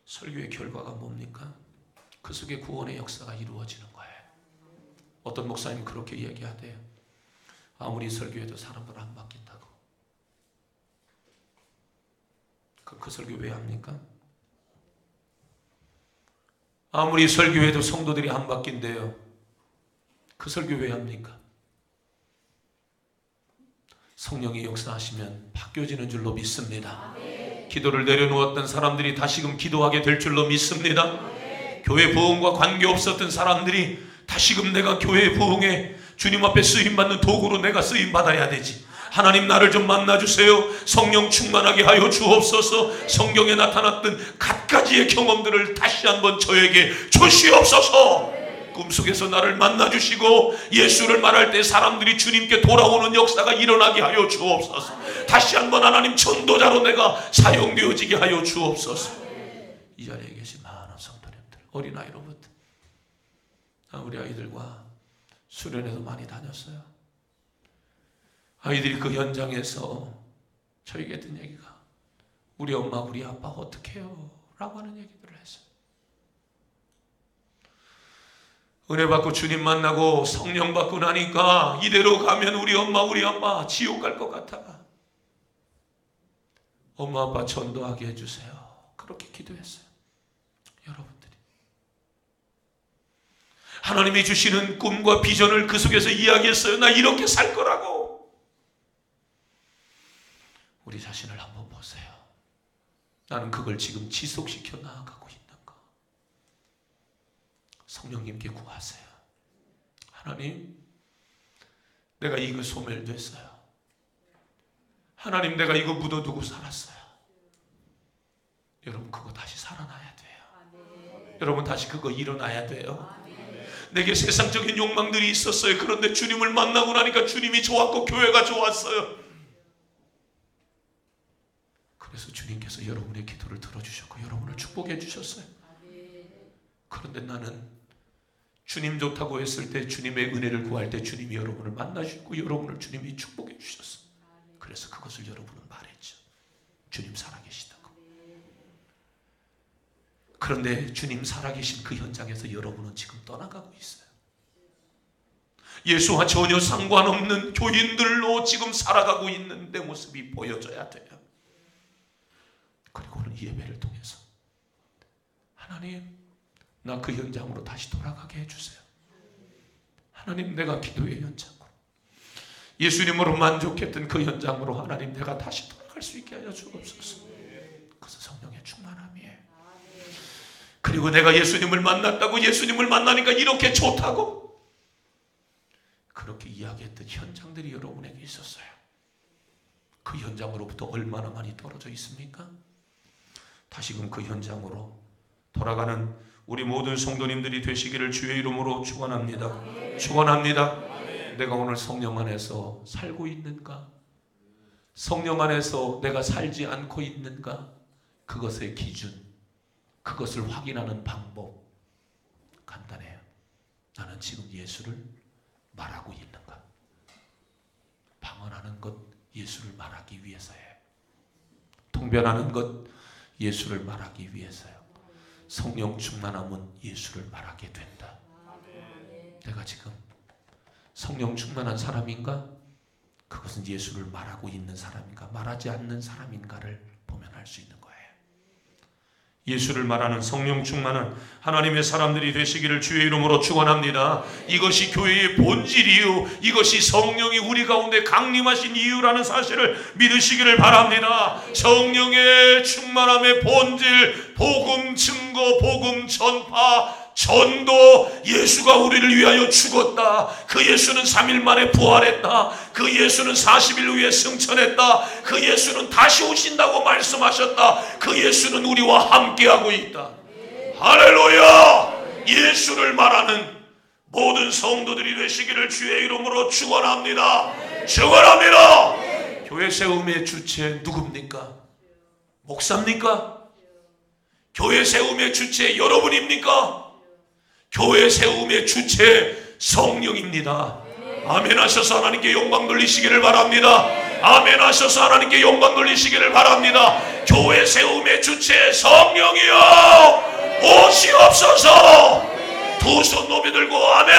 설교의 결과가 뭡니까? 그 속에 구원의 역사가 이루어지는 거예요. 어떤 목사님 그렇게 이야기하대요. 아무리 설교해도 사람들 안 바뀐다고. 그 설교 왜 합니까? 아무리 설교해도 성도들이 안 바뀐대요. 그 설교 왜 합니까? 성령이 역사하시면 바뀌어지는 줄로 믿습니다. 기도를 내려놓았던 사람들이 다시금 기도하게 될 줄로 믿습니다. 교회 부흥과 관계없었던 사람들이 다시금 내가 교회 부흥에 주님 앞에 쓰임받는 도구로 내가 쓰임받아야 되지. 하나님 나를 좀 만나주세요. 성령 충만하게 하여 주옵소서. 성경에 나타났던 갖가지의 경험들을 다시 한번 저에게 주시옵소서. 꿈속에서 나를 만나주시고 예수를 말할 때 사람들이 주님께 돌아오는 역사가 일어나게 하여 주옵소서. 다시 한번 하나님 전도자로 내가 사용되어지게 하여 주옵소서. 이 자리에 계신 많은 성도님들, 어린아이로부터 우리 아이들과 수련회도 많이 다녔어요. 아이들이 그 현장에서 저에게 했던 얘기가 우리 엄마 우리 아빠 어떡해요? 라고 하는 얘기들을 했어요. 은혜 받고 주님 만나고 성령 받고 나니까 이대로 가면 우리 엄마 우리 아빠 지옥 갈 것 같아. 엄마 아빠 전도하게 해주세요. 그렇게 기도했어요. 여러분들이 하나님이 주시는 꿈과 비전을 그 속에서 이야기했어요. 나 이렇게 살 거라고. 우리 자신을 한번 보세요. 나는 그걸 지금 지속시켜 나아가고 있는가? 성령님께 구하세요. 하나님, 내가 이거 소멸됐어요. 하나님, 내가 이거 묻어두고 살았어요. 여러분 그거 다시 살아나야 돼요. 여러분 다시 그거 일어나야 돼요. 내게 세상적인 욕망들이 있었어요. 그런데 주님을 만나고 나니까 주님이 좋았고 교회가 좋았어요. 그래서 주님께서 여러분의 기도를 들어주셨고 여러분을 축복해 주셨어요. 그런데 나는 주님 좋다고 했을 때, 주님의 은혜를 구할 때 주님이 여러분을 만나주시고 여러분을 주님이 축복해 주셨어요. 그래서 그것을 여러분은 말했죠. 주님 살아계시다고. 그런데 주님 살아계신 그 현장에서 여러분은 지금 떠나가고 있어요. 예수와 전혀 상관없는 교인들로 지금 살아가고 있는 내 모습이 보여져야 돼요. 그리고 오늘 이 예배를 통해서 하나님, 나 그 현장으로 다시 돌아가게 해주세요. 하나님, 내가 기도의 현장으로, 예수님으로 만족했던 그 현장으로 하나님 내가 다시 돌아갈 수 있게 하여 주옵소서. 그것은 성령의 충만함이에요. 그리고 내가 예수님을 만났다고, 예수님을 만나니까 이렇게 좋다고, 그렇게 이야기했던 현장들이 여러분에게 있었어요. 그 현장으로부터 얼마나 많이 떨어져 있습니까? 다시금 그 현장으로 돌아가는 우리 모든 성도님들이 되시기를 주의 이름으로 축원합니다. 축원합니다. 내가 오늘 성령 안에서 살고 있는가? 성령 안에서 내가 살지 않고 있는가? 그것의 기준, 그것을 확인하는 방법 간단해요. 나는 지금 예수를 말하고 있는가? 방언하는 것 예수를 말하기 위해서예요. 통변하는 것 예수를 말하기 위해서요. 성령 충만함은 예수를 말하게 된다. 내가 지금 성령 충만한 사람인가? 그것은 예수를 말하고 있는 사람인가? 말하지 않는 사람인가를 보면 알 수 있는 거예요. 예수를 말하는 성령 충만한 하나님의 사람들이 되시기를 주의 이름으로 축원합니다. 이것이 교회의 본질이요, 이것이 성령이 우리 가운데 강림하신 이유라는 사실을 믿으시기를 바랍니다. 성령의 충만함의 본질, 복음 증거, 복음 전파, 전도. 예수가 우리를 위하여 죽었다. 그 예수는 3일 만에 부활했다. 그 예수는 40일 후에 승천했다. 그 예수는 다시 오신다고 말씀하셨다. 그 예수는 우리와 함께하고 있다. 할렐루야! 예수를 말하는 모든 성도들이 되시기를 주의 이름으로 축원합니다. 축원합니다. 교회 세움의 주체 누굽니까? 목사입니까? 교회 세움의 주체 여러분입니까? 교회 세움의 주체 성령입니다. 아멘 하셔서 하나님께 영광 돌리시기를 바랍니다. 아멘 하셔서 하나님께 영광 돌리시기를 바랍니다. 교회 세움의 주체 성령이여 오시옵소서. 두 손 높이 들고 아멘,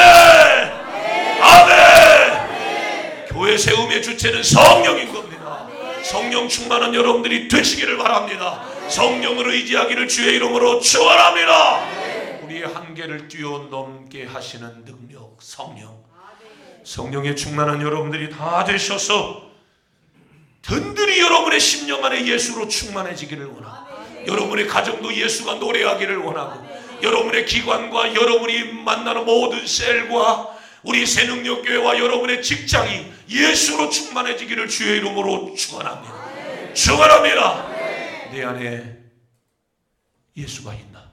아멘. 교회 세움의 주체는 성령인 겁니다. 성령 충만한 여러분들이 되시기를 바랍니다. 성령을 의지하기를 주의 이름으로 축원합니다. 우리의 한계를 뛰어넘게 하시는 능력, 성령. 성령에 충만한 여러분들이 다 되셔서 든든히 여러분의 심령 안에 예수로 충만해지기를 원하고, 여러분의 가정도 예수가 노래하기를 원하고, 여러분의 기관과 여러분이 만나는 모든 셀과 우리 새능력교회와 여러분의 직장이 예수로 충만해지기를 주의 이름으로 축원합니다. 축원합니다. 내 안에 예수가 있나?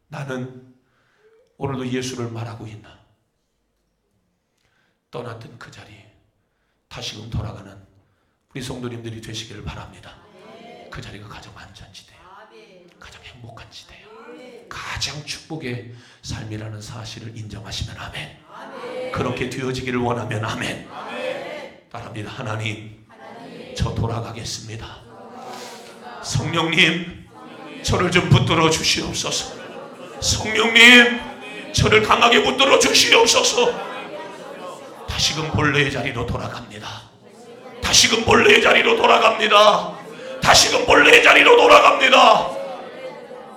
나는 오늘도 예수를 말하고 있나? 떠났던 그 자리 다시금 돌아가는 우리 성도님들이 되시기를 바랍니다. 그 자리가 가장 안전지대요, 가장 행복한 지대요, 가장 축복의 삶이라는 사실을 인정하시면 아멘. 그렇게 되어지기를 원하면 아멘. 바랍니다. 하나님, 저 돌아가겠습니다. 성령님, 저를 좀 붙들어 주시옵소서. 성령님, 저를 강하게 붙들어 주시옵소서. 다시금 본래의 자리로 돌아갑니다. 다시금 본래의 자리로 돌아갑니다. 다시금 본래의 자리로 돌아갑니다.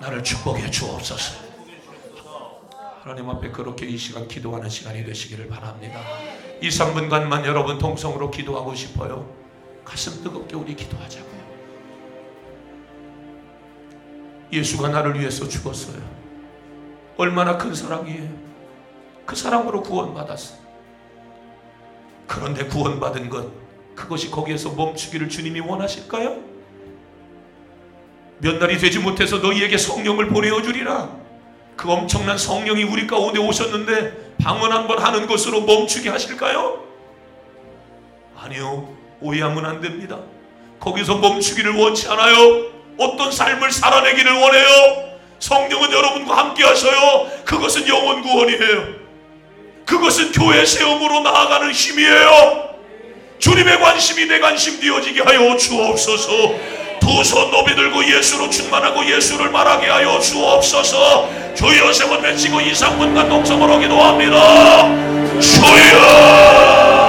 나를 축복해 주옵소서. 하나님 앞에 그렇게 이 시간 기도하는 시간이 되시기를 바랍니다. 2, 3분간만 여러분 통성으로 기도하고 싶어요. 가슴 뜨겁게 우리 기도하자고요. 예수가 나를 위해서 죽었어요. 얼마나 큰 사랑이에요. 그 사랑으로 구원받았어요. 그런데 구원받은 것, 그것이 거기에서 멈추기를 주님이 원하실까요? 몇 날이 되지 못해서 너희에게 성령을 보내어 주리라. 그 엄청난 성령이 우리 가운데 오셨는데 방언 한번 하는 것으로 멈추게 하실까요? 아니요, 오해하면 안 됩니다. 거기서 멈추기를 원치 않아요. 어떤 삶을 살아내기를 원해요. 성령은 여러분과 함께 하셔요. 그것은 영혼 구원이에요. 그것은 교회 세움으로 나아가는 힘이에요. 주님의 관심이 내 관심 되어지게 하여 주옵소서. 두 손 높이 들고 예수로 충만하고 예수를 말하게 하여 주옵소서. 주여 세 번 외치고 2, 3분간 동성으로 기도합니다. 주여,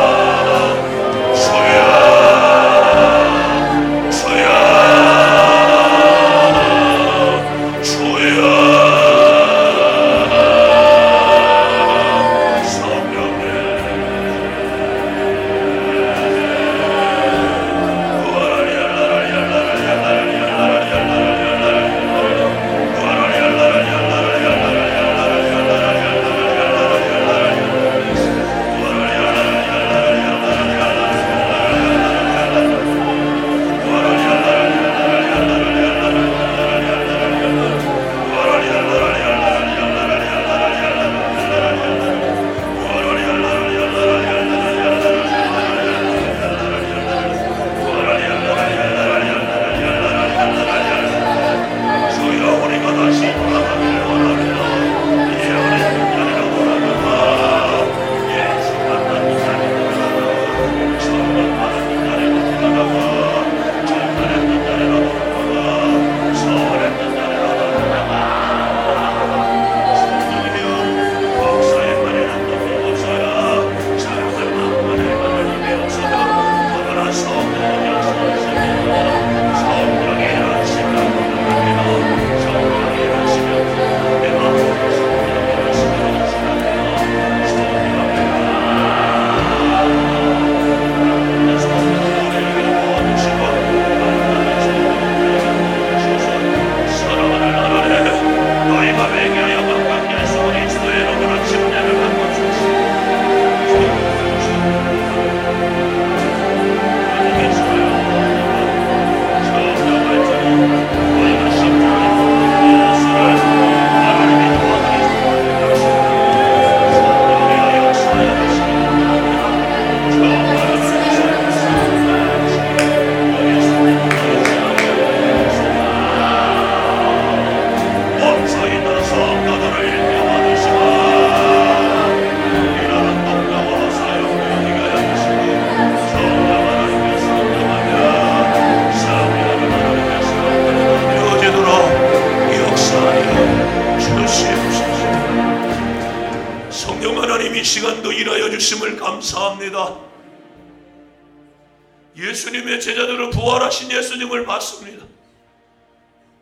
예수님의 제자들은 부활하신 예수님을 봤습니다.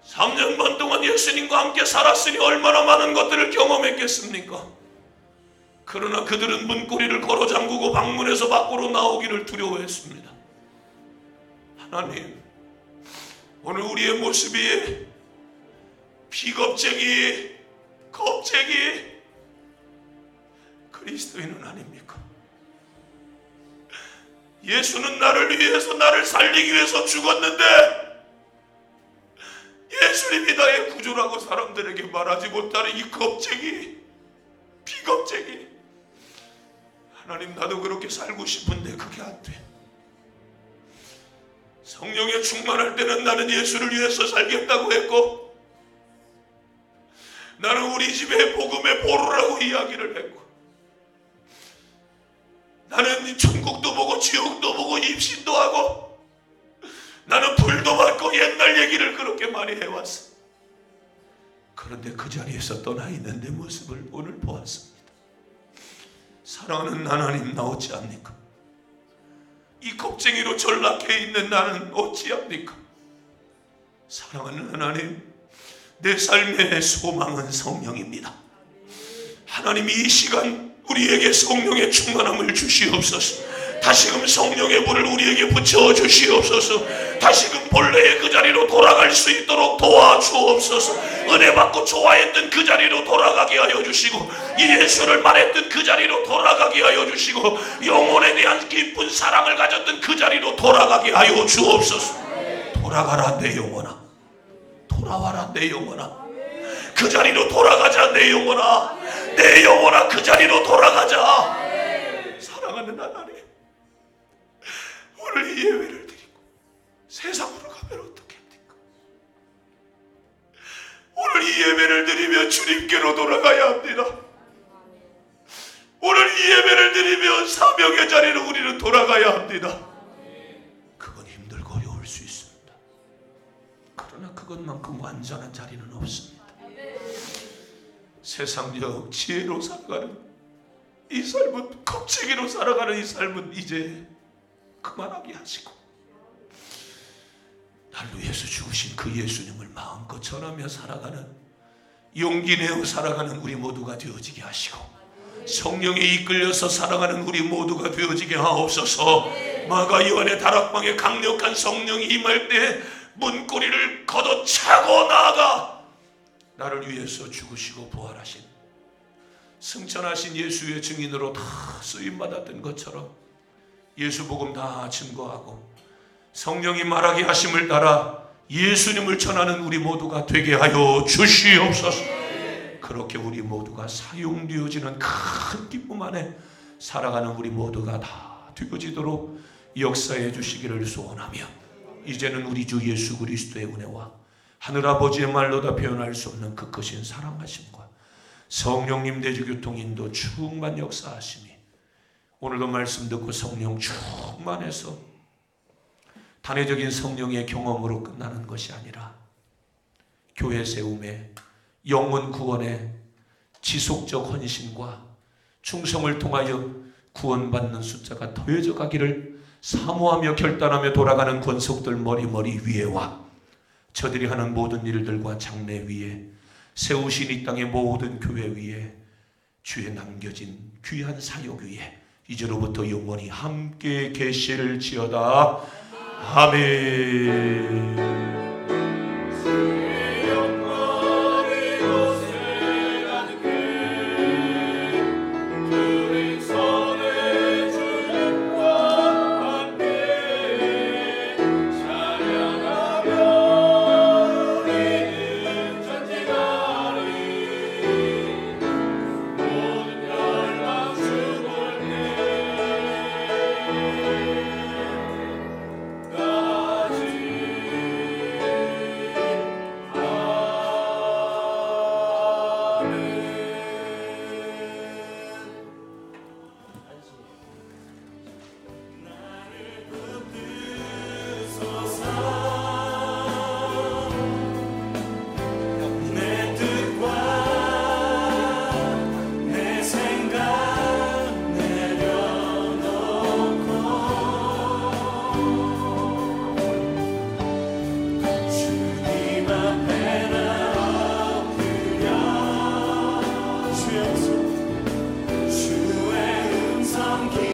3년 반 동안 예수님과 함께 살았으니 얼마나 많은 것들을 경험했겠습니까? 그러나 그들은 문고리를 걸어 잠그고 방문에서 밖으로 나오기를 두려워했습니다. 하나님, 오늘 우리의 모습이 비겁쟁이, 겁쟁이 그리스도인은 아닙니까? 예수는 나를 위해서, 나를 살리기 위해서 죽었는데 예수님이 나의 구주라고 사람들에게 말하지 못하는 이 겁쟁이, 비겁쟁이. 하나님, 나도 그렇게 살고 싶은데 그게 안 돼. 성령에 충만할 때는 나는 예수를 위해서 살겠다고 했고, 나는 우리 집에 복음의 보루라고 이야기를 했고, 나는 천국도 보고 지옥도 보고 입신도 하고, 나는 불도 받고 옛날 얘기를 그렇게 많이 해왔어. 그런데 그 자리에서 떠나 있는 내 모습을 오늘 보았습니다. 사랑하는 하나님, 나 어찌합니까? 이 겁쟁이로 전락해 있는 나는 어찌합니까? 사랑하는 하나님, 내 삶의 소망은 성령입니다. 하나님이 이 시간 우리에게 성령의 충만함을 주시옵소서. 다시금 성령의 불을 우리에게 붙여 주시옵소서. 다시금 본래의 그 자리로 돌아갈 수 있도록 도와주옵소서. 은혜 받고 좋아했던 그 자리로 돌아가게 하여 주시고, 예수를 말했던 그 자리로 돌아가게 하여 주시고, 영혼에 대한 깊은 사랑을 가졌던 그 자리로 돌아가게 하여 주옵소서. 돌아가라 내 영혼아, 돌아와라 내 영혼아. 그 자리로 돌아가자 내 영혼아, 내 영혼아, 그 자리로 돌아가자. 사랑하는 하나님, 오늘 이 예배를 드리고 세상으로 가면 어떻게 합니까? 오늘 이 예배를 드리며 주님께로 돌아가야 합니다. 오늘 이 예배를 드리며 사명의 자리로 우리는 돌아가야 합니다. 그건 힘들고 어려울 수 있습니다. 그러나 그것만큼 완전한 자리는 없습니다. 세상적 지혜로 살아가는 이 삶은, 겁쟁이로 살아가는 이 삶은 이제 그만하게 하시고, 날 위해서 죽으신 그 예수님을 마음껏 전하며 살아가는, 용기 내어 살아가는 우리 모두가 되어지게 하시고, 성령에 이끌려서 살아가는 우리 모두가 되어지게 하옵소서. 마가 요한의 다락방에 강력한 성령이 임할 때 문고리를 걷어차고 나아가 나를 위해서 죽으시고 부활하신, 승천하신 예수의 증인으로 다 쓰임받았던 것처럼 예수 복음 다 증거하고 성령이 말하게 하심을 따라 예수님을 전하는 우리 모두가 되게 하여 주시옵소서. 그렇게 우리 모두가 사용되어지는 큰 기쁨 안에 살아가는 우리 모두가 다 되어지도록 역사해 주시기를 소원하며, 이제는 우리 주 예수 그리스도의 은혜와 하늘아버지의 말로 다 표현할 수 없는 그 크신 사랑하심과 성령님 대주교통 인도 충만 역사하심이, 오늘도 말씀 듣고 성령 충만해서 단회적인 성령의 경험으로 끝나는 것이 아니라 교회 세움에, 영혼 구원에 지속적 헌신과 충성을 통하여 구원받는 숫자가 더해져 가기를 사모하며 결단하며 돌아가는 권속들 머리 위에와 저들이 하는 모든 일들과 장래 위에 세우신 이 땅의 모든 교회 위에 주의 남겨진 귀한 사역 위에 이제로부터 영원히 함께 계실지어다. 아멘.